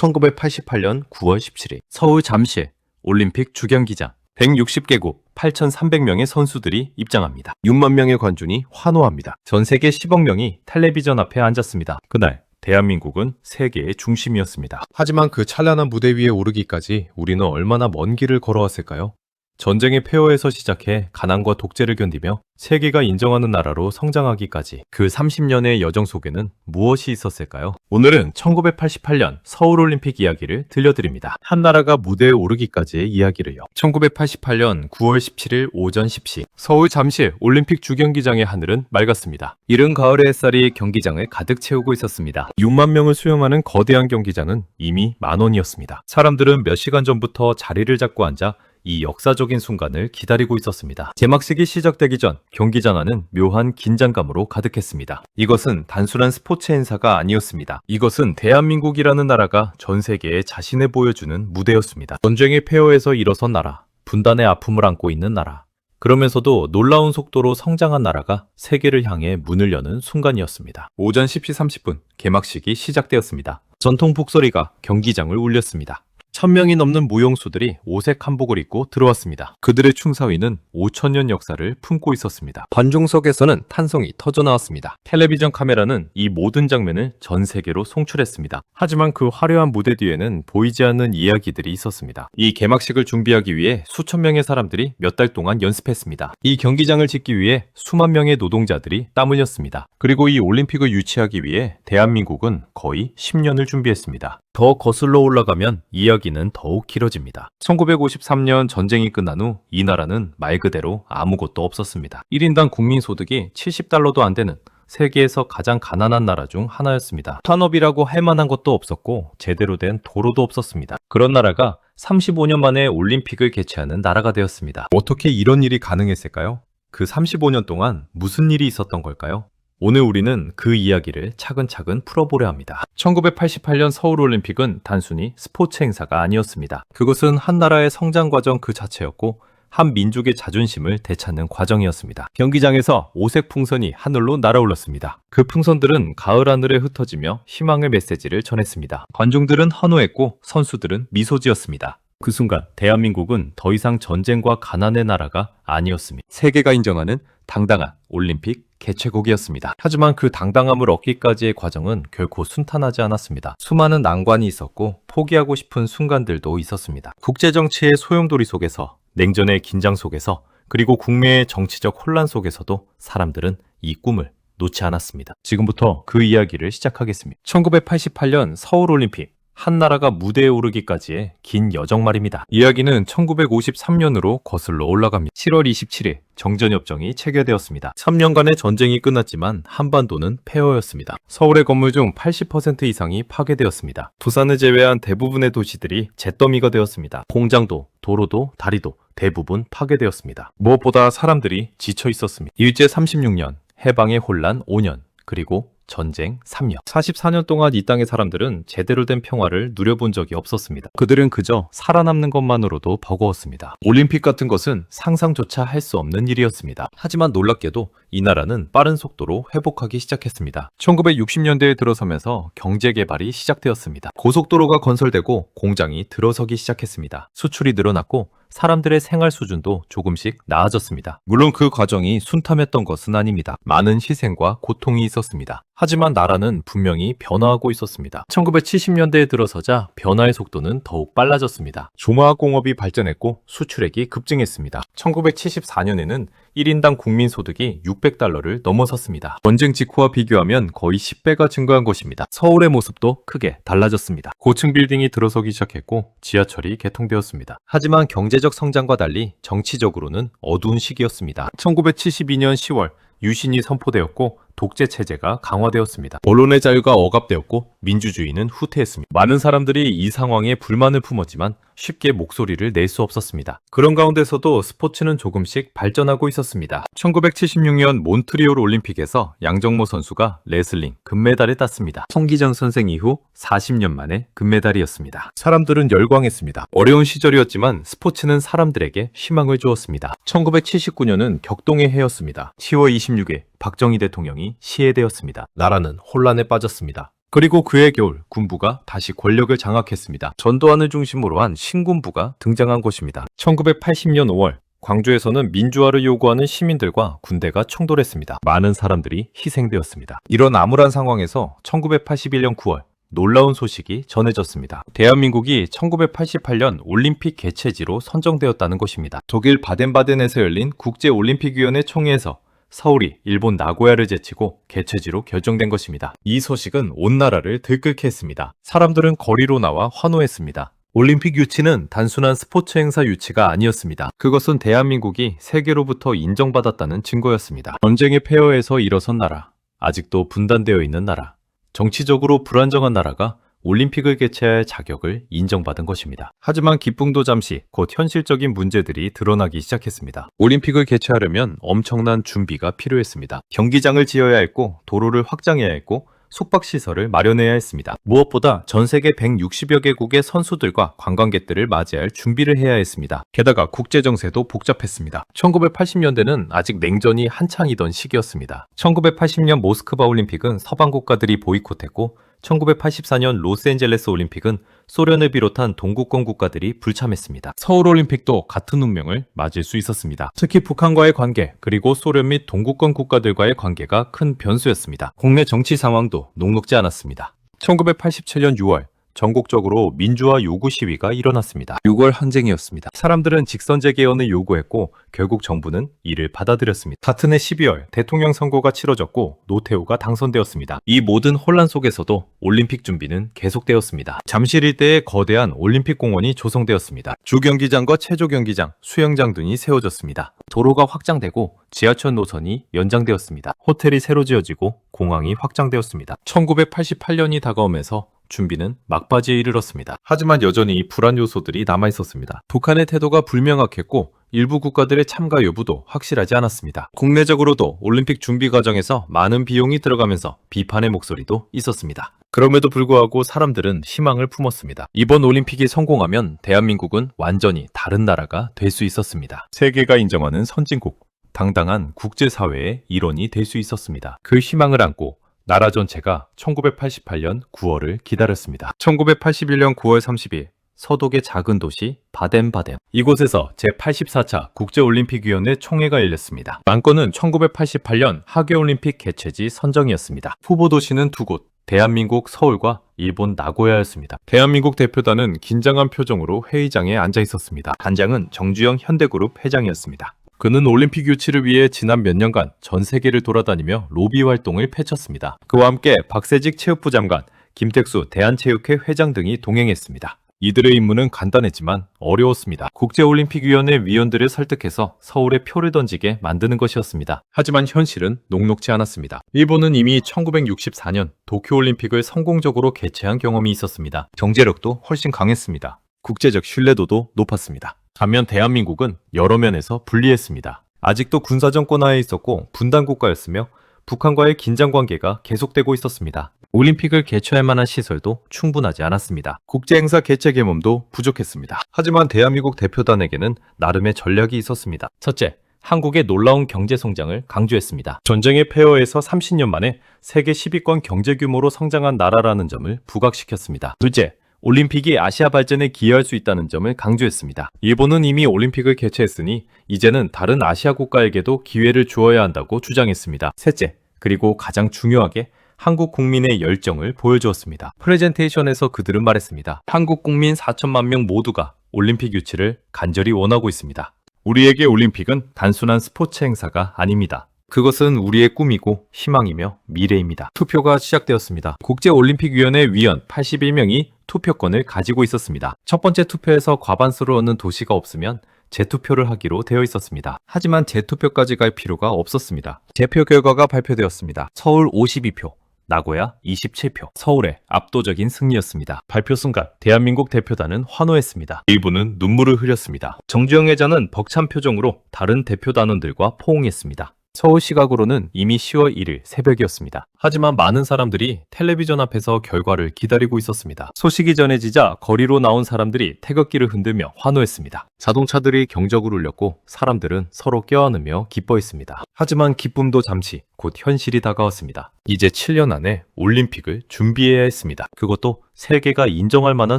1988년 9월 17일 서울 잠실 올림픽 주경기장 160개국 8,300명의 선수들이 입장합니다. 6만 명의 관중이 환호합니다. 전 세계 10억 명이 텔레비전 앞에 앉았습니다. 그날 대한민국은 세계의 중심이었습니다. 하지만 그 찬란한 무대 위에 오르기까지 우리는 얼마나 먼 길을 걸어왔을까요? 전쟁의 폐허에서 시작해 가난과 독재를 견디며 세계가 인정하는 나라로 성장하기까지 그 30년의 여정 속에는 무엇이 있었을까요? 오늘은 1988년 서울올림픽 이야기를 들려드립니다. 한 나라가 무대에 오르기까지의 이야기를요. 1988년 9월 17일 오전 10시 서울 잠실 올림픽 주경기장의 하늘은 맑았습니다. 이른 가을의 햇살이 경기장을 가득 채우고 있었습니다. 6만 명을 수용하는 거대한 경기장은 이미 만원이었습니다. 사람들은 몇 시간 전부터 자리를 잡고 앉아 이 역사적인 순간을 기다리고 있었습니다. 개막식이 시작되기 전 경기장 안은 묘한 긴장감으로 가득했습니다. 이것은 단순한 스포츠 행사가 아니었습니다. 이것은 대한민국이라는 나라가 전 세계에 자신을 보여주는 무대였습니다. 전쟁의 폐허에서 일어선 나라, 분단의 아픔을 안고 있는 나라, 그러면서도 놀라운 속도로 성장한 나라가 세계를 향해 문을 여는 순간이었습니다. 오전 10시 30분 개막식이 시작되었습니다. 전통 북소리가 경기장을 울렸습니다. 1000명이 넘는 무용수들이 오색 한복을 입고 들어왔습니다. 그들의 충사위는 5000년 역사를 품고 있었습니다. 관중석에서는 탄성이 터져나왔습니다. 텔레비전 카메라는 이 모든 장면을 전 세계로 송출했습니다. 하지만 그 화려한 무대 뒤에는 보이지 않는 이야기들이 있었습니다. 이 개막식을 준비하기 위해 수천 명의 사람들이 몇 달 동안 연습했습니다. 이 경기장을 짓기 위해 수만 명의 노동자들이 땀 흘렸습니다. 그리고 이 올림픽을 유치하기 위해 대한민국은 거의 10년을 준비했습니다. 더 거슬러 올라가면 이야기는 더욱 길어집니다. 1953년 전쟁이 끝난 후 이 나라는 말 그대로 아무것도 없었습니다. 1인당 국민소득이 70달러도 안 되는 세계에서 가장 가난한 나라 중 하나였습니다. 산업이라고 할 만한 것도 없었고 제대로 된 도로도 없었습니다. 그런 나라가 35년 만에 올림픽을 개최하는 나라가 되었습니다. 어떻게 이런 일이 가능했을까요? 그 35년 동안 무슨 일이 있었던 걸까요? 오늘 우리는 그 이야기를 차근차근 풀어보려 합니다. 1988년 서울올림픽은 단순히 스포츠 행사가 아니었습니다. 그것은 한 나라의 성장 과정 그 자체였고 한 민족의 자존심을 되찾는 과정이었습니다. 경기장에서 오색 풍선이 하늘로 날아올랐습니다. 그 풍선들은 가을 하늘에 흩어지며 희망의 메시지를 전했습니다. 관중들은 환호했고 선수들은 미소 지었습니다. 그 순간 대한민국은 더 이상 전쟁과 가난의 나라가 아니었습니다. 세계가 인정하는 당당한 올림픽 개최국이었습니다. 하지만 그 당당함을 얻기까지의 과정은 결코 순탄하지 않았습니다. 수많은 난관이 있었고 포기하고 싶은 순간들도 있었습니다. 국제정치의 소용돌이 속에서, 냉전의 긴장 속에서, 그리고 국내의 정치적 혼란 속에서도 사람들은 이 꿈을 놓지 않았습니다. 지금부터 그 이야기를 시작하겠습니다. 1988년 서울올림픽, 한 나라가 무대에 오르기까지의 긴 여정 말입니다. 이야기는 1953년으로 거슬러 올라갑니다. 7월 27일 정전협정이 체결되었습니다. 3년간의 전쟁이 끝났지만 한반도는 폐허였습니다. 서울의 건물 중 80% 이상이 파괴되었습니다. 부산을 제외한 대부분의 도시들이 잿더미가 되었습니다. 공장도, 도로도, 다리도 대부분 파괴되었습니다. 무엇보다 사람들이 지쳐 있었습니다. 일제 36년, 해방의 혼란 5년, 그리고 전쟁 3년. 44년 동안 이 땅의 사람들은 제대로 된 평화를 누려본 적이 없었습니다. 그들은 그저 살아남는 것만으로도 버거웠습니다. 올림픽 같은 것은 상상조차 할 수 없는 일이었습니다. 하지만 놀랍게도 이 나라는 빠른 속도로 회복하기 시작했습니다. 1960년대에 들어서면서 경제 개발이 시작되었습니다. 고속도로가 건설되고 공장이 들어서기 시작했습니다. 수출이 늘어났고 사람들의 생활 수준도 조금씩 나아졌습니다. 물론 그 과정이 순탄했던 것은 아닙니다. 많은 희생과 고통이 있었습니다. 하지만 나라는 분명히 변화하고 있었습니다. 1970년대에 들어서자 변화의 속도는 더욱 빨라졌습니다. 조마공업이 발전했고 수출액이 급증했습니다. 1974년에는 1인당 국민소득이 600달러를 넘어섰습니다. 전쟁 직후와 비교하면 거의 10배가 증가한 것입니다. 서울의 모습도 크게 달라졌습니다. 고층 빌딩이 들어서기 시작했고 지하철이 개통되었습니다. 하지만 경제적 성장과 달리 정치적으로는 어두운 시기였습니다. 1972년 10월 유신이 선포되었고 독재 체제가 강화되었습니다. 언론의 자유가 억압되었고 민주주의는 후퇴했습니다. 많은 사람들이 이 상황에 불만을 품었지만 쉽게 목소리를 낼 수 없었습니다. 그런 가운데서도 스포츠는 조금씩 발전하고 있었습니다. 1976년 몬트리올 올림픽에서 양정모 선수가 레슬링 금메달을 땄습니다. 송기정 선생 이후 40년 만에 금메달이었습니다. 사람들은 열광했습니다. 어려운 시절이었지만 스포츠는 사람들에게 희망을 주었습니다. 1979년은 격동의 해였습니다. 10월 26일 박정희 대통령이 시해되었습니다. 나라는 혼란에 빠졌습니다. 그리고 그해 겨울 군부가 다시 권력을 장악했습니다. 전두환을 중심으로 한 신군부가 등장한 것입니다. 1980년 5월 광주에서는 민주화를 요구하는 시민들과 군대가 충돌했습니다. 많은 사람들이 희생되었습니다. 이런 암울한 상황에서 1981년 9월 놀라운 소식이 전해졌습니다. 대한민국이 1988년 올림픽 개최지로 선정되었다는 것입니다. 독일 바덴바덴에서 열린 국제올림픽위원회 총회에서 서울이 일본 나고야를 제치고 개최지로 결정된 것입니다. 이 소식은 온 나라를 들끓게 했습니다. 사람들은 거리로 나와 환호했습니다. 올림픽 유치는 단순한 스포츠 행사 유치가 아니었습니다. 그것은 대한민국이 세계로부터 인정받았다는 증거였습니다. 전쟁의 폐허에서 일어선 나라, 아직도 분단되어 있는 나라, 정치적으로 불안정한 나라가 올림픽을 개최할 자격을 인정받은 것입니다. 하지만 기쁨도 잠시 곧 현실적인 문제들이 드러나기 시작했습니다. 올림픽을 개최하려면 엄청난 준비가 필요했습니다. 경기장을 지어야 했고 도로를 확장해야 했고 숙박시설을 마련해야 했습니다. 무엇보다 전 세계 160여 개국의 선수들과 관광객들을 맞이할 준비를 해야 했습니다. 게다가 국제정세도 복잡했습니다. 1980년대는 아직 냉전이 한창이던 시기였습니다. 1980년 모스크바 올림픽은 서방 국가들이 보이콧했고 1984년 로스앤젤레스 올림픽은 소련을 비롯한 동구권 국가들이 불참했습니다. 서울 올림픽도 같은 운명을 맞을 수 있었습니다. 특히 북한과의 관계, 그리고 소련 및 동구권 국가들과의 관계가 큰 변수였습니다. 국내 정치 상황도 녹록지 않았습니다. 1987년 6월 전국적으로 민주화 요구 시위가 일어났습니다. 6월 항쟁이었습니다. 사람들은 직선제 개헌을 요구했고 결국 정부는 이를 받아들였습니다. 같은 해 12월 대통령 선거가 치러졌고 노태우가 당선되었습니다. 이 모든 혼란 속에서도 올림픽 준비는 계속되었습니다. 잠실 일대에 거대한 올림픽 공원이 조성되었습니다. 주경기장과 체조경기장, 수영장 등이 세워졌습니다. 도로가 확장되고 지하철 노선이 연장되었습니다. 호텔이 새로 지어지고 공항이 확장되었습니다. 1988년이 다가오면서 준비는 막바지에 이르렀습니다. 하지만 여전히 불안 요소들이 남아있었습니다. 북한의 태도가 불명확했고 일부 국가들의 참가 여부도 확실하지 않았습니다. 국내적으로도 올림픽 준비 과정에서 많은 비용이 들어가면서 비판의 목소리도 있었습니다. 그럼에도 불구하고 사람들은 희망을 품었습니다. 이번 올림픽이 성공하면 대한민국은 완전히 다른 나라가 될 수 있었습니다. 세계가 인정하는 선진국, 당당한 국제사회의 일원이 될 수 있었습니다. 그 희망을 안고 나라 전체가 1988년 9월을 기다렸습니다. 1981년 9월 30일 서독의 작은 도시 바덴바덴. 이곳에서 제84차 국제올림픽위원회 총회가 열렸습니다. 관건은 1988년 하계올림픽 개최지 선정이었습니다. 후보 도시는 두 곳, 대한민국 서울과 일본 나고야였습니다. 대한민국 대표단은 긴장한 표정으로 회의장에 앉아 있었습니다. 단장은 정주영 현대그룹 회장이었습니다. 그는 올림픽 유치를 위해 지난 몇 년간 전 세계를 돌아다니며 로비 활동을 펼쳤습니다. 그와 함께 박세직 체육부 장관, 김택수 대한체육회 회장 등이 동행했습니다. 이들의 임무는 간단했지만 어려웠습니다. 국제올림픽위원회 위원들을 설득해서 서울에 표를 던지게 만드는 것이었습니다. 하지만 현실은 녹록지 않았습니다. 일본은 이미 1964년 도쿄올림픽을 성공적으로 개최한 경험이 있었습니다. 경제력도 훨씬 강했습니다. 국제적 신뢰도도 높았습니다. 반면 대한민국은 여러 면에서 불리했습니다. 아직도 군사정권 하에 있었고 분단국가였으며 북한과의 긴장관계가 계속되고 있었습니다. 올림픽을 개최할 만한 시설도 충분하지 않았습니다. 국제행사 개최 계획도 부족했습니다. 하지만 대한민국 대표단에게는 나름의 전략이 있었습니다. 첫째, 한국의 놀라운 경제 성장을 강조했습니다. 전쟁의 폐허에서 30년 만에 세계 10위권 경제 규모로 성장한 나라라는 점을 부각시켰습니다. 둘째, 올림픽이 아시아 발전에 기여할 수 있다는 점을 강조했습니다. 일본은 이미 올림픽을 개최했으니 이제는 다른 아시아 국가에게도 기회를 주어야 한다고 주장했습니다. 셋째, 그리고 가장 중요하게 한국 국민의 열정을 보여주었습니다. 프레젠테이션에서 그들은 말했습니다. 한국 국민 4천만 명 모두가 올림픽 유치를 간절히 원하고 있습니다. 우리에게 올림픽은 단순한 스포츠 행사가 아닙니다. 그것은 우리의 꿈이고 희망이며 미래입니다. 투표가 시작되었습니다. 국제올림픽위원회 위원 81명이 투표권을 가지고 있었습니다. 첫 번째 투표에서 과반수를 얻는 도시가 없으면 재투표를 하기로 되어 있었습니다. 하지만 재투표까지 갈 필요가 없었습니다. 재표 결과가 발표되었습니다. 서울 52표, 나고야 27표. 서울의 압도적인 승리였습니다. 발표 순간 대한민국 대표단은 환호했습니다. 일부는 눈물을 흘렸습니다. 정주영 회장은 벅찬 표정으로 다른 대표단원들과 포옹했습니다. 서울 시각으로는 이미 10월 1일 새벽이었습니다. 하지만 많은 사람들이 텔레비전 앞에서 결과를 기다리고 있었습니다. 소식이 전해지자 거리로 나온 사람들이 태극기를 흔들며 환호했습니다. 자동차들이 경적을 울렸고 사람들은 서로 껴안으며 기뻐했습니다. 하지만 기쁨도 잠시, 곧 현실이 다가왔습니다. 이제 7년 안에 올림픽을 준비해야 했습니다. 그것도 세계가 인정할 만한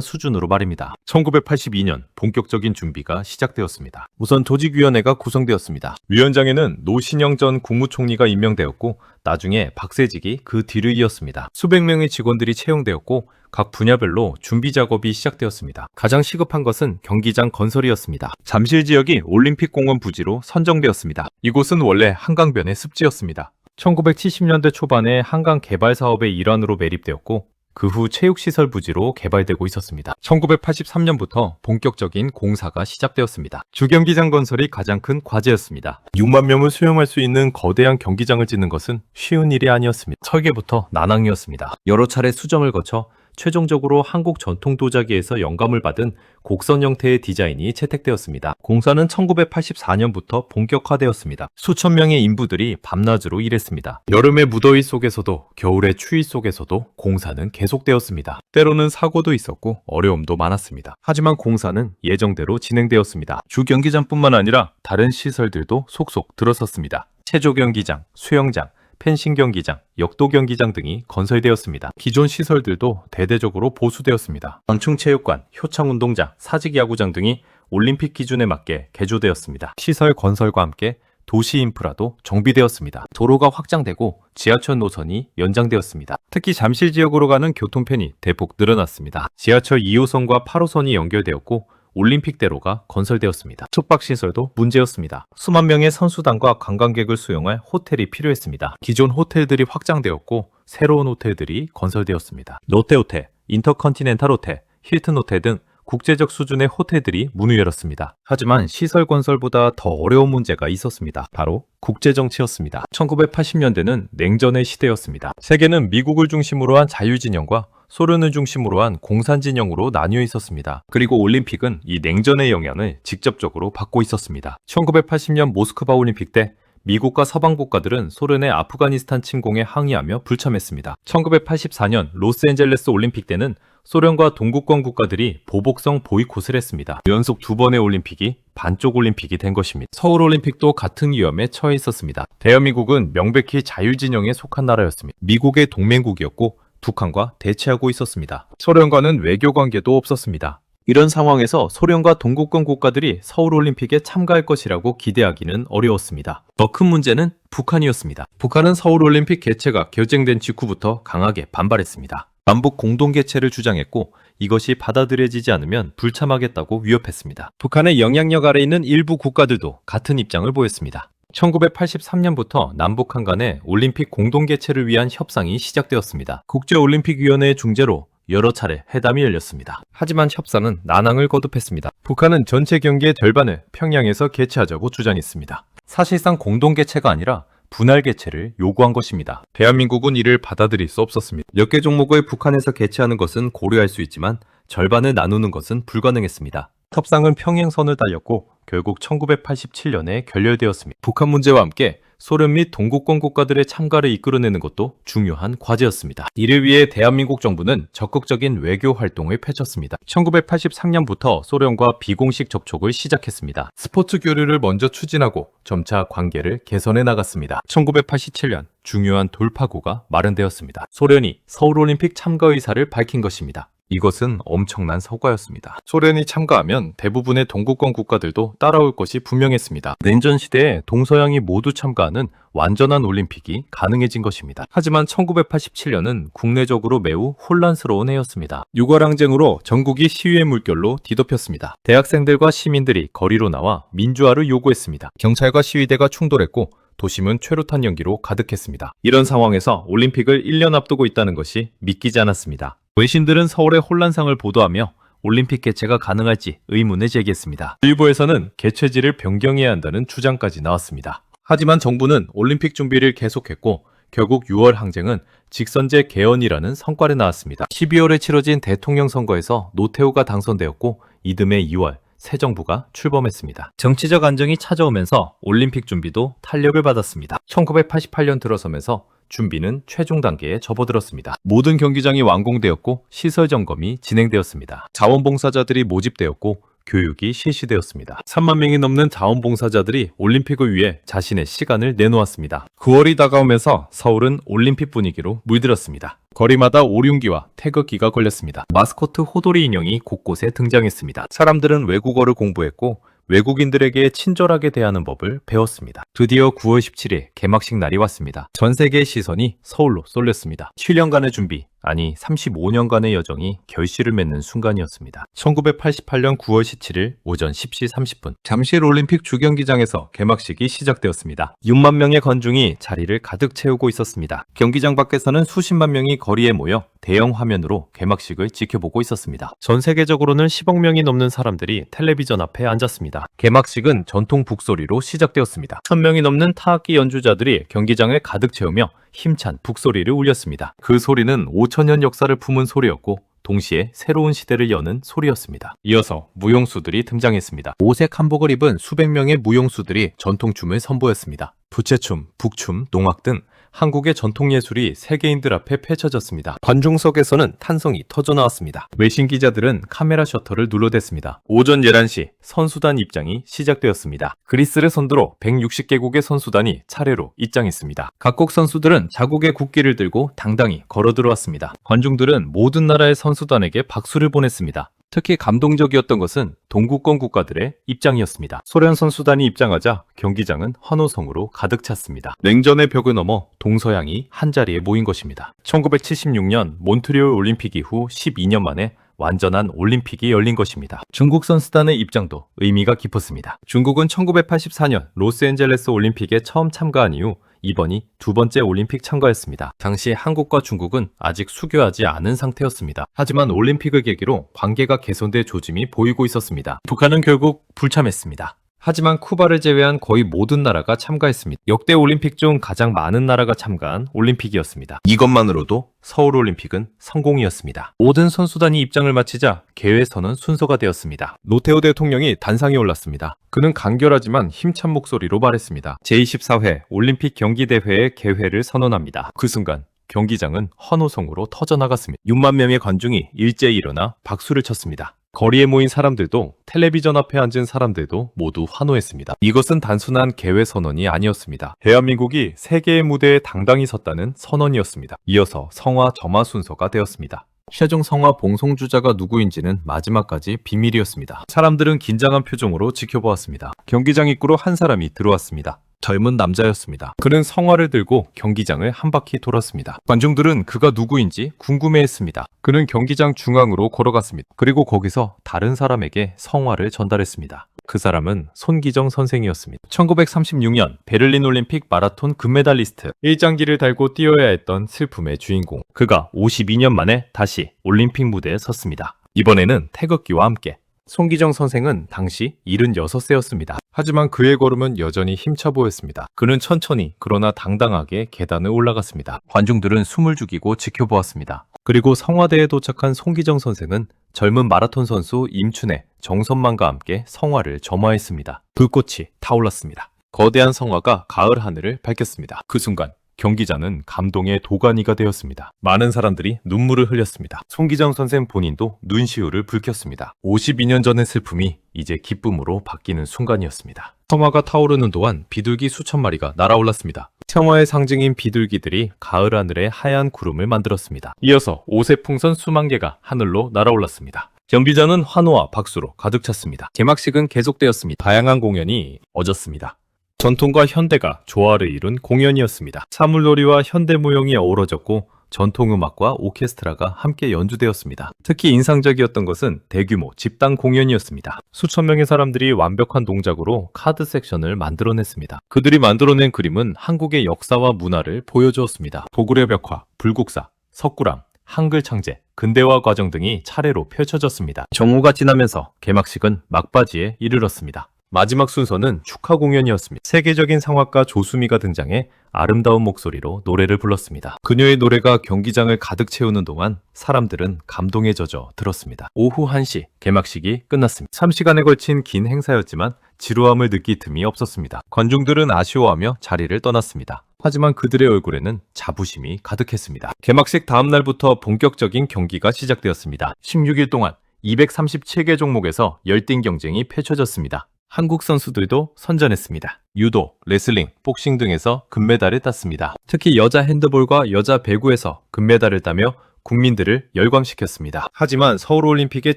수준으로 말입니다. 1982년 본격적인 준비가 시작되었습니다. 우선 조직위원회가 구성되었습니다. 위원장에는 노신영 전 국무총리가 임명되었고 나중에 박세직이 그 뒤를 이었습니다. 수백 명의 직원들이 채용되었고 각 분야별로 준비 작업이 시작되었습니다. 가장 시급한 것은 경기장 건설이었습니다. 잠실 지역이 올림픽 공원 부지로 선정되었습니다. 이곳은 원래 한강변의 습지였습니다. 1970년대 초반에 한강 개발 사업의 일환으로 매립되었고 그 후 체육시설 부지로 개발되고 있었습니다. 1983년부터 본격적인 공사가 시작되었습니다. 주경기장 건설이 가장 큰 과제였습니다. 6만 명을 수용할 수 있는 거대한 경기장을 짓는 것은 쉬운 일이 아니었습니다. 설계부터 난항이었습니다. 여러 차례 수정을 거쳐 최종적으로 한국 전통도자기에서 영감을 받은 곡선 형태의 디자인이 채택되었습니다. 공사는 1984년부터 본격화되었습니다. 수천 명의 인부들이 밤낮으로 일했습니다. 여름의 무더위 속에서도 겨울의 추위 속에서도 공사는 계속되었습니다. 때로는 사고도 있었고 어려움도 많았습니다. 하지만 공사는 예정대로 진행되었습니다. 주 경기장뿐만 아니라 다른 시설들도 속속 들어섰습니다. 체조 경기장, 수영장, 펜싱 경기장, 역도 경기장 등이 건설되었습니다. 기존 시설들도 대대적으로 보수되었습니다. 방충체육관, 효창운동장, 사직야구장 등이 올림픽 기준에 맞게 개조되었습니다. 시설 건설과 함께 도시 인프라도 정비되었습니다. 도로가 확장되고 지하철 노선이 연장되었습니다. 특히 잠실 지역으로 가는 교통편이 대폭 늘어났습니다. 지하철 2호선과 8호선이 연결되었고 올림픽대로가 건설되었습니다. 숙박시설도 문제였습니다. 수만 명의 선수단과 관광객을 수용할 호텔이 필요했습니다. 기존 호텔들이 확장되었고 새로운 호텔들이 건설되었습니다. 롯데호텔, 인터컨티넨탈 호텔, 힐튼 호텔 등 국제적 수준의 호텔들이 문을 열었습니다. 하지만 시설 건설보다 더 어려운 문제가 있었습니다. 바로 국제정치였습니다. 1980년대는 냉전의 시대였습니다. 세계는 미국을 중심으로 한 자유진영과 소련을 중심으로 한 공산진영으로 나뉘어 있었습니다. 그리고 올림픽은 이 냉전의 영향을 직접적으로 받고 있었습니다. 1980년 모스크바 올림픽 때 미국과 서방 국가들은 소련의 아프가니스탄 침공에 항의하며 불참했습니다. 1984년 로스앤젤레스 올림픽 때는 소련과 동구권 국가들이 보복성 보이콧을 했습니다. 연속 두 번의 올림픽이 반쪽 올림픽이 된 것입니다. 서울 올림픽도 같은 위험에 처해 있었습니다. 대한민국은 명백히 자유진영에 속한 나라였습니다. 미국의 동맹국이었고 북한과 대치하고 있었습니다. 소련과는 외교 관계도 없었습니다. 이런 상황에서 소련과 동구권 국가들이 서울올림픽에 참가할 것이라고 기대하기는 어려웠습니다. 더 큰 문제는 북한이었습니다. 북한은 서울올림픽 개최가 결정된 직후부터 강하게 반발했습니다. 남북 공동 개최를 주장했고 이것이 받아들여지지 않으면 불참하겠다고 위협했습니다. 북한의 영향력 아래 있는 일부 국가들도 같은 입장을 보였습니다. 1983년부터 남북한 간의 올림픽 공동 개최를 위한 협상이 시작되었습니다. 국제올림픽위원회의 중재로 여러 차례 회담이 열렸습니다. 하지만 협상은 난항을 거듭했습니다. 북한은 전체 경기의 절반을 평양에서 개최하자고 주장했습니다. 사실상 공동 개최가 아니라 분할 개최를 요구한 것입니다. 대한민국은 이를 받아들일 수 없었습니다. 몇 개 종목을 북한에서 개최하는 것은 고려할 수 있지만 절반을 나누는 것은 불가능했습니다. 협상은 평행선을 달렸고 결국 1987년에 결렬되었습니다. 북한 문제와 함께 소련 및 동구권 국가들의 참가를 이끌어내는 것도 중요한 과제였습니다. 이를 위해 대한민국 정부는 적극적인 외교 활동을 펼쳤습니다. 1983년부터 소련과 비공식 접촉을 시작했습니다. 스포츠 교류를 먼저 추진하고 점차 관계를 개선해 나갔습니다. 1987년 중요한 돌파구가 마련되었습니다. 소련이 서울올림픽 참가 의사를 밝힌 것입니다. 이것은 엄청난 성과였습니다. 소련이 참가하면 대부분의 동구권 국가들도 따라올 것이 분명했습니다. 냉전 시대에 동서양이 모두 참가하는 완전한 올림픽이 가능해진 것입니다. 하지만 1987년은 국내적으로 매우 혼란스러운 해였습니다. 6월 항쟁으로 전국이 시위의 물결로 뒤덮였습니다. 대학생들과 시민들이 거리로 나와 민주화를 요구했습니다. 경찰과 시위대가 충돌했고 도심은 최루탄 연기로 가득했습니다. 이런 상황에서 올림픽을 1년 앞두고 있다는 것이 믿기지 않았습니다. 외신들은 서울의 혼란상을 보도하며 올림픽 개최가 가능할지 의문을 제기했습니다. 일부에서는 개최지를 변경해야 한다는 주장까지 나왔습니다. 하지만 정부는 올림픽 준비를 계속했고 결국 6월 항쟁은 직선제 개헌이라는 성과를 낳았습니다. 12월에 치러진 대통령 선거에서 노태우가 당선되었고 이듬해 2월 새 정부가 출범했습니다. 정치적 안정이 찾아오면서 올림픽 준비도 탄력을 받았습니다. 1988년 들어서면서 준비는 최종 단계에 접어들었습니다. 모든 경기장이 완공되었고 시설 점검이 진행되었습니다. 자원봉사자들이 모집되었고 교육이 실시되었습니다. 3만 명이 넘는 자원봉사자들이 올림픽을 위해 자신의 시간을 내놓았습니다. 9월이 다가오면서 서울은 올림픽 분위기로 물들었습니다. 거리마다 오륜기와 태극기가 걸렸습니다. 마스코트 호돌이 인형이 곳곳에 등장했습니다. 사람들은 외국어를 공부했고 외국인들에게 친절하게 대하는 법을 배웠습니다. 드디어 9월 17일 개막식 날이 왔습니다. 전 세계의 시선이 서울로 쏠렸습니다. 7년간의 준비, 아니 35년간의 여정이 결실을 맺는 순간이었습니다. 1988년 9월 17일 오전 10시 30분 잠실 올림픽 주경기장에서 개막식이 시작되었습니다. 6만 명의 관중이 자리를 가득 채우고 있었습니다. 경기장 밖에서는 수십만 명이 거리에 모여 대형 화면으로 개막식을 지켜보고 있었습니다. 전 세계적으로는 10억 명이 넘는 사람들이 텔레비전 앞에 앉았습니다. 개막식은 전통 북소리로 시작되었습니다. 1000명이 넘는 타악기 연주자들이 경기장을 가득 채우며 힘찬 북소리를 울렸습니다. 그 소리는 5000년 역사를 품은 소리였고 동시에 새로운 시대를 여는 소리였습니다. 이어서 무용수들이 등장했습니다. 오색 한복을 입은 수백 명의 무용수들이 전통춤을 선보였습니다. 부채춤, 북춤, 농악 등 한국의 전통예술이 세계인들 앞에 펼쳐졌습니다. 관중석에서는 탄성이 터져나왔습니다. 외신 기자들은 카메라 셔터를 눌러댔습니다. 오전 11시 선수단 입장이 시작되었습니다. 그리스를 선두로 160개국의 선수단이 차례로 입장했습니다. 각국 선수들은 자국의 국기를 들고 당당히 걸어 들어왔습니다. 관중들은 모든 나라의 선수단에게 박수를 보냈습니다. 특히 감동적이었던 것은 동구권 국가들의 입장이었습니다. 소련 선수단이 입장하자 경기장은 환호성으로 가득 찼습니다. 냉전의 벽을 넘어 동서양이 한자리에 모인 것입니다. 1976년 몬트리올 올림픽 이후 12년 만에 완전한 올림픽이 열린 것입니다. 중국 선수단의 입장도 의미가 깊었습니다. 중국은 1984년 로스앤젤레스 올림픽에 처음 참가한 이후 이번이 두 번째 올림픽 참가였습니다. 당시 한국과 중국은 아직 수교하지 않은 상태였습니다. 하지만 올림픽을 계기로 관계가 개선될 조짐이 보이고 있었습니다. 북한은 결국 불참했습니다. 하지만 쿠바를 제외한 거의 모든 나라가 참가했습니다. 역대 올림픽 중 가장 많은 나라가 참가한 올림픽이었습니다. 이것만으로도 서울올림픽은 성공이었습니다. 모든 선수단이 입장을 마치자 개회선언 순서가 되었습니다. 노태우 대통령이 단상에 올랐습니다. 그는 간결하지만 힘찬 목소리로 말했습니다. 제24회 올림픽 경기대회의 개회를 선언합니다. 그 순간 경기장은 환호성으로 터져나갔습니다. 6만 명의 관중이 일제히 일어나 박수를 쳤습니다. 거리에 모인 사람들도 텔레비전 앞에 앉은 사람들도 모두 환호했습니다. 이것은 단순한 개회 선언이 아니었습니다. 대한민국이 세계의 무대에 당당히 섰다는 선언이었습니다. 이어서 성화 점화 순서가 되었습니다. 최종 성화 봉송주자가 누구인지는 마지막까지 비밀이었습니다. 사람들은 긴장한 표정으로 지켜보았습니다. 경기장 입구로 한 사람이 들어왔습니다. 젊은 남자였습니다. 그는 성화를 들고 경기장을 한 바퀴 돌았습니다. 관중들은 그가 누구인지 궁금해했습니다. 그는 경기장 중앙으로 걸어갔습니다. 그리고 거기서 다른 사람에게 성화를 전달했습니다. 그 사람은 손기정 선생이었습니다. 1936년 베를린 올림픽 마라톤 금메달리스트, 일장기를 달고 뛰어야 했던 슬픔의 주인공. 그가 52년 만에 다시 올림픽 무대에 섰습니다. 이번에는 태극기와 함께. 손기정 선생은 당시 76세였습니다. 하지만 그의 걸음은 여전히 힘차 보였습니다. 그는 천천히 그러나 당당하게 계단을 올라갔습니다. 관중들은 숨을 죽이고 지켜보았습니다. 그리고 성화대에 도착한 손기정 선생은 젊은 마라톤 선수 임춘애, 정선만과 함께 성화를 점화했습니다. 불꽃이 타올랐습니다. 거대한 성화가 가을 하늘을 밝혔습니다. 그 순간 경기장은 감동의 도가니가 되었습니다. 많은 사람들이 눈물을 흘렸습니다. 손기정 선생 본인도 눈시울을 붉혔습니다. 52년 전의 슬픔이 이제 기쁨으로 바뀌는 순간이었습니다. 성화가 타오르는 동안 비둘기 수천 마리가 날아올랐습니다. 성화의 상징인 비둘기들이 가을 하늘에 하얀 구름을 만들었습니다. 이어서 오색풍선 수만 개가 하늘로 날아올랐습니다. 경기장은 환호와 박수로 가득 찼습니다. 개막식은 계속되었습니다. 다양한 공연이 어졌습니다. 전통과 현대가 조화를 이룬 공연이었습니다. 사물놀이와 현대무용이 어우러졌고 전통음악과 오케스트라가 함께 연주되었습니다. 특히 인상적이었던 것은 대규모 집단 공연이었습니다. 수천 명의 사람들이 완벽한 동작으로 카드 섹션을 만들어냈습니다. 그들이 만들어낸 그림은 한국의 역사와 문화를 보여주었습니다. 도굴의 벽화, 불국사, 석굴암, 한글 창제, 근대화 과정 등이 차례로 펼쳐졌습니다. 정오가 지나면서 개막식은 막바지에 이르렀습니다. 마지막 순서는 축하 공연이었습니다. 세계적인 상악가 조수미가 등장해 아름다운 목소리로 노래를 불렀습니다. 그녀의 노래가 경기장을 가득 채우는 동안 사람들은 감동에 젖어 들었습니다. 오후 1시 개막식이 끝났습니다. 3시간에 걸친 긴 행사였지만 지루함을 느낄 틈이 없었습니다. 관중들은 아쉬워하며 자리를 떠났습니다. 하지만 그들의 얼굴에는 자부심이 가득했습니다. 개막식 다음 날부터 본격적인 경기가 시작되었습니다. 16일 동안 237개 종목에서 열띤 경쟁이 펼쳐졌습니다. 한국 선수들도 선전했습니다. 유도, 레슬링, 복싱 등에서 금메달을 땄습니다. 특히 여자 핸드볼과 여자 배구에서 금메달을 따며 국민들을 열광시켰습니다. 하지만 서울올림픽의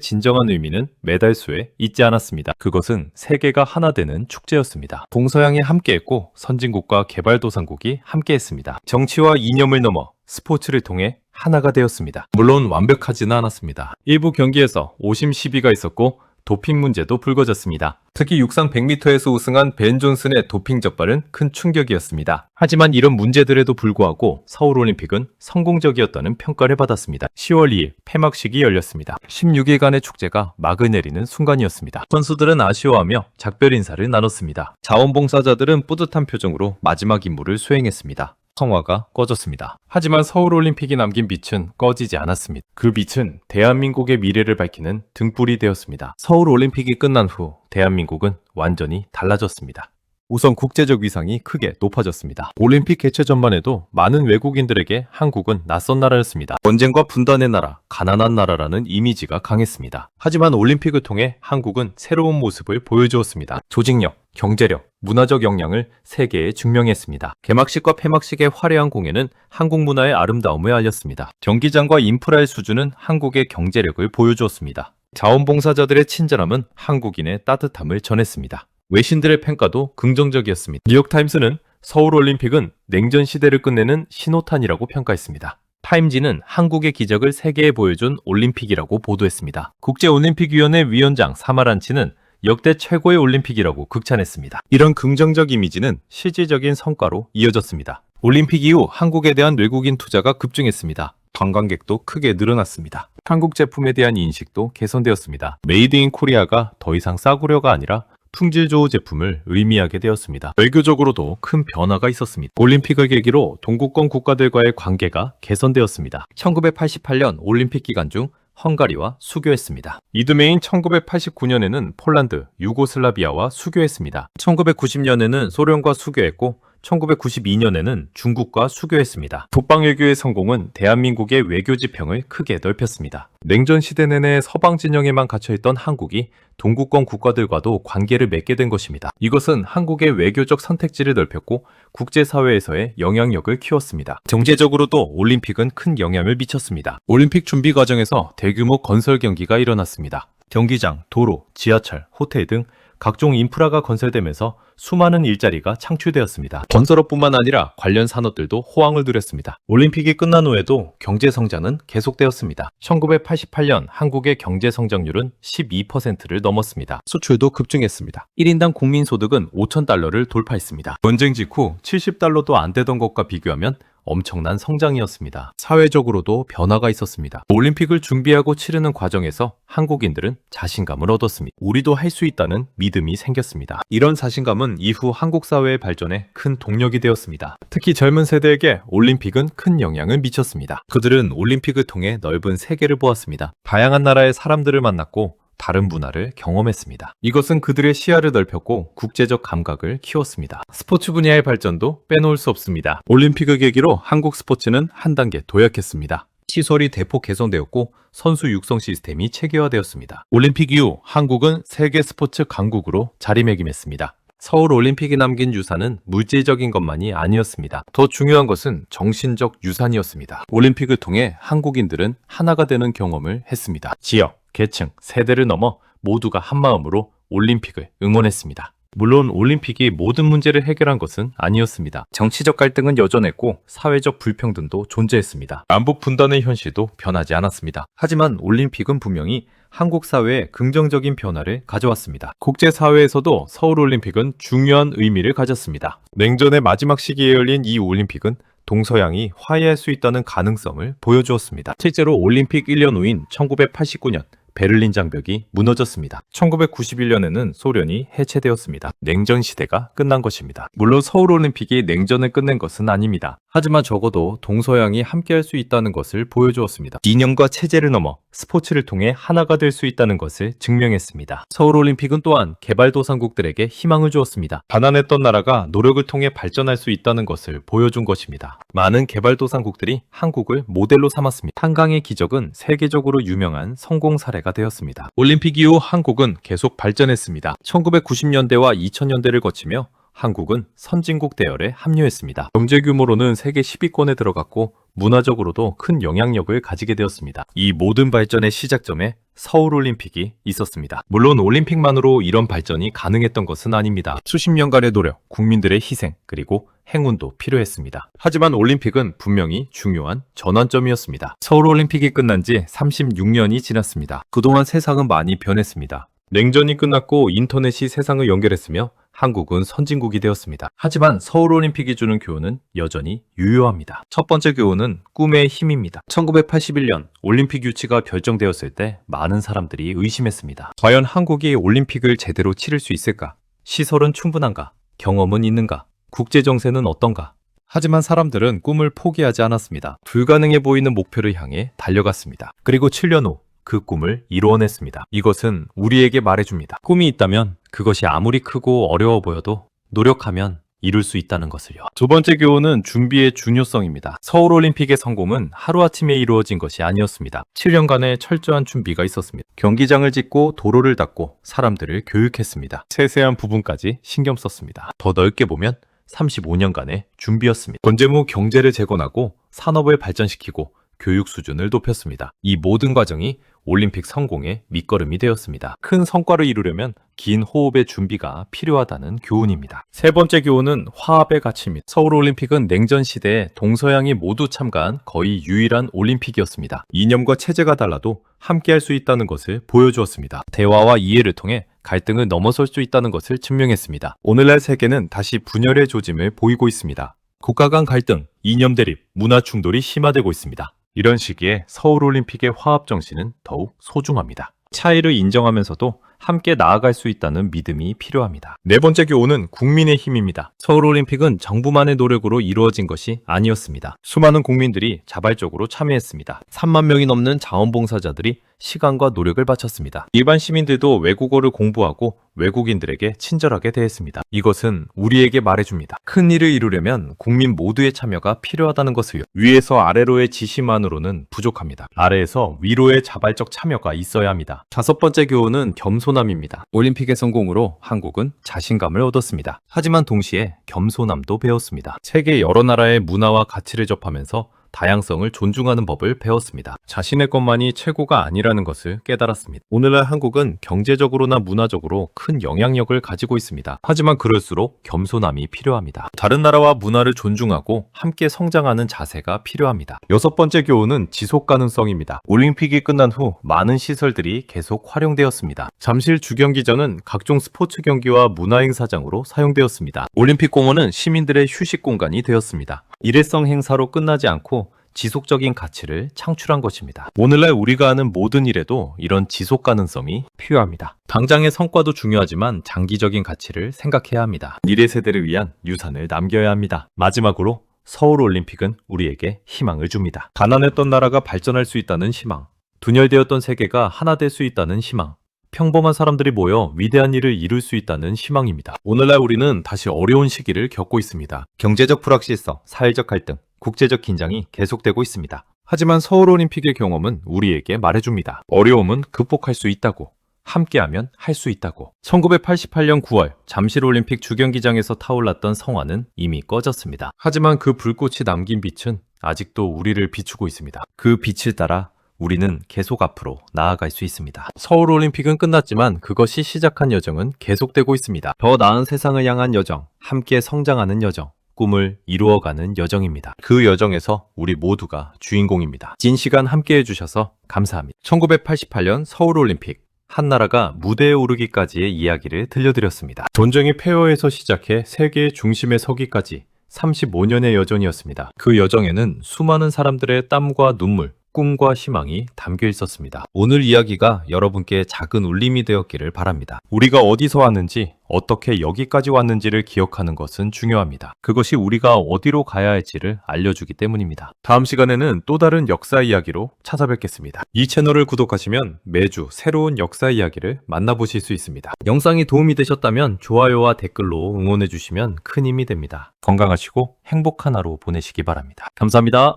진정한 의미는 메달 수에 있지 않았습니다. 그것은 세계가 하나 되는 축제였습니다. 동서양이 함께했고 선진국과 개발도상국이 함께했습니다. 정치와 이념을 넘어 스포츠를 통해 하나가 되었습니다. 물론 완벽하지는 않았습니다. 일부 경기에서 오심 시비가 있었고 도핑 문제도 불거졌습니다. 특히 육상 100m에서 우승한 벤 존슨의 도핑 적발은 큰 충격이었습니다. 하지만 이런 문제들에도 불구하고 서울올림픽은 성공적이었다는 평가를 받았습니다. 10월 2일 폐막식이 열렸습니다. 16일간의 축제가 막을 내리는 순간이었습니다. 선수들은 아쉬워하며 작별 인사를 나눴습니다. 자원봉사자들은 뿌듯한 표정으로 마지막 임무를 수행했습니다. 성화가 꺼졌습니다. 하지만 서울올림픽이 남긴 빛은 꺼지지 않았습니다. 그 빛은 대한민국의 미래를 밝히는 등불이 되었습니다. 서울올림픽이 끝난 후 대한민국은 완전히 달라졌습니다. 우선 국제적 위상이 크게 높아졌습니다. 올림픽 개최 전만 해도 많은 외국인들에게 한국은 낯선 나라였습니다. 전쟁과 분단의 나라, 가난한 나라라는 이미지가 강했습니다. 하지만 올림픽을 통해 한국은 새로운 모습을 보여주었습니다. 조직력, 경제력, 문화적 역량을 세계에 증명했습니다. 개막식과 폐막식의 화려한 공연은 한국 문화의 아름다움을 알렸습니다. 경기장과 인프라의 수준은 한국의 경제력을 보여주었습니다. 자원봉사자들의 친절함은 한국인의 따뜻함을 전했습니다. 외신들의 평가도 긍정적이었습니다. 뉴욕타임스는 서울올림픽은 냉전 시대를 끝내는 신호탄이라고 평가했습니다. 타임지는 한국의 기적을 세계에 보여준 올림픽이라고 보도했습니다. 국제올림픽위원회 위원장 사마란치는 역대 최고의 올림픽이라고 극찬했습니다. 이런 긍정적 이미지는 실질적인 성과로 이어졌습니다. 올림픽 이후 한국에 대한 외국인 투자가 급증했습니다. 관광객도 크게 늘어났습니다. 한국 제품에 대한 인식도 개선되었습니다. 메이드 인 코리아가 더 이상 싸구려가 아니라 품질 좋은 제품을 의미하게 되었습니다. 외교적으로도 큰 변화가 있었습니다. 올림픽을 계기로 동구권 국가들과의 관계가 개선되었습니다. 1988년 올림픽 기간 중 헝가리와 수교했습니다. 이듬해인 1989년에는 폴란드, 유고슬라비아와 수교했습니다. 1990년에는 소련과 수교했고 1992년에는 중국과 수교했습니다. 북방외교의 성공은 대한민국의 외교 지평을 크게 넓혔습니다. 냉전 시대 내내 서방 진영에만 갇혀있던 한국이 동구권 국가들과도 관계를 맺게 된 것입니다. 이것은 한국의 외교적 선택지를 넓혔고 국제사회에서의 영향력을 키웠습니다. 경제적으로도 올림픽은 큰 영향을 미쳤습니다. 올림픽 준비 과정에서 대규모 건설 경기가 일어났습니다. 경기장, 도로, 지하철, 호텔 등 각종 인프라가 건설되면서 수많은 일자리가 창출되었습니다. 건설업뿐만 아니라 관련 산업들도 호황을 누렸습니다. 올림픽이 끝난 후에도 경제 성장은 계속되었습니다. 1988년 한국의 경제 성장률은 12%를 넘었습니다. 수출도 급증했습니다. 1인당 국민 소득은 5,000달러를 돌파했습니다. 전쟁 직후 70달러도 안 되던 것과 비교하면 엄청난 성장이었습니다. 사회적으로도 변화가 있었습니다. 올림픽을 준비하고 치르는 과정에서 한국인들은 자신감을 얻었습니다. 우리도 할 수 있다는 믿음이 생겼습니다. 이런 자신감은 이후 한국 사회의 발전에 큰 동력이 되었습니다. 특히 젊은 세대에게 올림픽은 큰 영향을 미쳤습니다. 그들은 올림픽을 통해 넓은 세계를 보았습니다. 다양한 나라의 사람들을 만났고 다른 문화를 경험했습니다. 이것은 그들의 시야를 넓혔고 국제적 감각을 키웠습니다. 스포츠 분야의 발전도 빼놓을 수 없습니다. 올림픽을 계기로 한국 스포츠는 한 단계 도약했습니다. 시설이 대폭 개선되었고 선수 육성 시스템이 체계화되었습니다. 올림픽 이후 한국은 세계 스포츠 강국으로 자리매김했습니다. 서울 올림픽이 남긴 유산은 물질적인 것만이 아니었습니다. 더 중요한 것은 정신적 유산이었습니다. 올림픽을 통해 한국인들은 하나가 되는 경험을 했습니다. 지역, 계층, 세대를 넘어 모두가 한마음으로 올림픽을 응원했습니다. 물론 올림픽이 모든 문제를 해결한 것은 아니었습니다. 정치적 갈등은 여전했고 사회적 불평등도 존재했습니다. 남북 분단의 현실도 변하지 않았습니다. 하지만 올림픽은 분명히 한국 사회에 긍정적인 변화를 가져왔습니다. 국제사회에서도 서울올림픽은 중요한 의미를 가졌습니다. 냉전의 마지막 시기에 열린 이 올림픽은 동서양이 화해할 수 있다는 가능성을 보여주었습니다. 실제로 올림픽 1년 후인 1989년 베를린 장벽이 무너졌습니다. 1991년에는 소련이 해체되었습니다. 냉전 시대가 끝난 것입니다. 물론 서울올림픽이 냉전을 끝낸 것은 아닙니다. 하지만 적어도 동서양이 함께할 수 있다는 것을 보여주었습니다. 이념과 체제를 넘어 스포츠를 통해 하나가 될 수 있다는 것을 증명했습니다. 서울올림픽은 또한 개발도상국들에게 희망을 주었습니다. 가난했던 나라가 노력을 통해 발전할 수 있다는 것을 보여준 것입니다. 많은 개발도상국들이 한국을 모델로 삼았습니다. 한강의 기적은 세계적으로 유명한 성공 사례가 되었습니다. 올림픽 이후 한국은 계속 발전했습니다. 1990년대와 2000년대를 거치며 한국은 선진국 대열에 합류했습니다. 경제 규모로는 세계 10위권에 들어갔고 문화적으로도 큰 영향력을 가지게 되었습니다. 이 모든 발전의 시작점에 서울올림픽이 있었습니다. 물론 올림픽만으로 이런 발전이 가능했던 것은 아닙니다. 수십 년간의 노력, 국민들의 희생, 그리고 행운도 필요했습니다. 하지만 올림픽은 분명히 중요한 전환점이었습니다. 서울올림픽이 끝난 지 36년이 지났습니다. 그동안 세상은 많이 변했습니다. 냉전이 끝났고 인터넷이 세상을 연결했으며 한국은 선진국이 되었습니다. 하지만 서울올림픽이 주는 교훈은 여전히 유효합니다. 첫 번째 교훈은 꿈의 힘입니다. 1981년 올림픽 유치가 결정되었을 때 많은 사람들이 의심했습니다. 과연 한국이 올림픽을 제대로 치를 수 있을까? 시설은 충분한가? 경험은 있는가? 국제 정세는 어떤가? 하지만 사람들은 꿈을 포기하지 않았습니다. 불가능해 보이는 목표를 향해 달려갔습니다. 그리고 7년 후 그 꿈을 이루어냈습니다. 이것은 우리에게 말해줍니다. 꿈이 있다면 그것이 아무리 크고 어려워 보여도 노력하면 이룰 수 있다는 것을요. 두 번째 교훈은 준비의 중요성입니다. 서울올림픽의 성공은 하루아침에 이루어진 것이 아니었습니다. 7년간의 철저한 준비가 있었습니다. 경기장을 짓고 도로를 닦고 사람들을 교육했습니다. 세세한 부분까지 신경 썼습니다. 더 넓게 보면 35년간의 준비였습니다. 건재무 경제를 재건하고 산업을 발전시키고 교육 수준을 높였습니다. 이 모든 과정이 올림픽 성공의 밑거름이 되었습니다. 큰 성과를 이루려면 긴 호흡의 준비가 필요하다는 교훈입니다. 세 번째 교훈은 화합의 가치입니다. 서울올림픽은 냉전 시대에 동서양이 모두 참가한 거의 유일한 올림픽이었습니다. 이념과 체제가 달라도 함께할 수 있다는 것을 보여주었습니다. 대화와 이해를 통해 갈등을 넘어설 수 있다는 것을 증명했습니다. 오늘날 세계는 다시 분열의 조짐을 보이고 있습니다. 국가 간 갈등, 이념 대립, 문화 충돌이 심화되고 있습니다. 이런 시기에 서울올림픽의 화합 정신은 더욱 소중합니다. 차이를 인정하면서도 함께 나아갈 수 있다는 믿음이 필요합니다. 네 번째 교훈은 국민의 힘입니다. 서울올림픽은 정부만의 노력으로 이루어진 것이 아니었습니다. 수많은 국민들이 자발적으로 참여했습니다. 3만 명이 넘는 자원봉사자들이 시간과 노력을 바쳤습니다. 일반 시민들도 외국어를 공부하고 외국인들에게 친절하게 대했습니다. 이것은 우리에게 말해줍니다. 큰 일을 이루려면 국민 모두의 참여가 필요하다는 것을요. 위에서 아래로의 지시만으로는 부족합니다. 아래에서 위로의 자발적 참여가 있어야 합니다. 다섯 번째 교훈은 겸손함입니다. 올림픽의 성공으로 한국은 자신감을 얻었습니다. 하지만 동시에 겸손함도 배웠습니다. 세계 여러 나라의 문화와 가치를 접하면서 다양성을 존중하는 법을 배웠습니다. 자신의 것만이 최고가 아니라는 것을 깨달았습니다. 오늘날 한국은 경제적으로나 문화적으로 큰 영향력을 가지고 있습니다. 하지만 그럴수록 겸손함이 필요합니다. 다른 나라와 문화를 존중하고 함께 성장하는 자세가 필요합니다. 여섯 번째 교훈은 지속 가능성입니다. 올림픽이 끝난 후 많은 시설들이 계속 활용되었습니다. 잠실 주경기전은 각종 스포츠 경기와 문화행사장으로 사용되었습니다. 올림픽 공원은 시민들의 휴식 공간이 되었습니다. 일회성 행사로 끝나지 않고 지속적인 가치를 창출한 것입니다. 오늘날 우리가 하는 모든 일에도 이런 지속 가능성이 필요합니다. 당장의 성과도 중요하지만 장기적인 가치를 생각해야 합니다. 미래 세대를 위한 유산을 남겨야 합니다. 마지막으로 서울올림픽은 우리에게 희망을 줍니다. 가난했던 나라가 발전할 수 있다는 희망, 분열되었던 세계가 하나 될 수 있다는 희망, 평범한 사람들이 모여 위대한 일을 이룰 수 있다는 희망입니다. 오늘날 우리는 다시 어려운 시기를 겪고 있습니다. 경제적 불확실성, 사회적 갈등, 국제적 긴장이 계속되고 있습니다. 하지만 서울올림픽의 경험은 우리에게 말해줍니다. 어려움은 극복할 수 있다고, 함께하면 할 수 있다고. 1988년 9월 잠실올림픽 주경기장에서 타올랐던 성화는 이미 꺼졌습니다. 하지만 그 불꽃이 남긴 빛은 아직도 우리를 비추고 있습니다. 그 빛을 따라 우리는 계속 앞으로 나아갈 수 있습니다. 서울올림픽은 끝났지만 그것이 시작한 여정은 계속되고 있습니다. 더 나은 세상을 향한 여정, 함께 성장하는 여정, 꿈을 이루어가는 여정입니다. 그 여정에서 우리 모두가 주인공입니다. 긴 시간 함께 해주셔서 감사합니다. 1988년 서울올림픽, 한 나라가 무대에 오르기까지의 이야기를 들려드렸습니다. 전쟁의 폐허에서 시작해 세계의 중심에 서기까지 35년의 여정이었습니다. 그 여정에는 수많은 사람들의 땀과 눈물, 꿈과 희망이 담겨 있었습니다. 오늘 이야기가 여러분께 작은 울림이 되었기를 바랍니다. 우리가 어디서 왔는지, 어떻게 여기까지 왔는지를 기억하는 것은 중요합니다. 그것이 우리가 어디로 가야 할지를 알려주기 때문입니다. 다음 시간에는 또 다른 역사 이야기로 찾아뵙겠습니다. 이 채널을 구독하시면 매주 새로운 역사 이야기를 만나보실 수 있습니다. 영상이 도움이 되셨다면 좋아요와 댓글로 응원해주시면 큰 힘이 됩니다. 건강하시고 행복한 하루 보내시기 바랍니다. 감사합니다.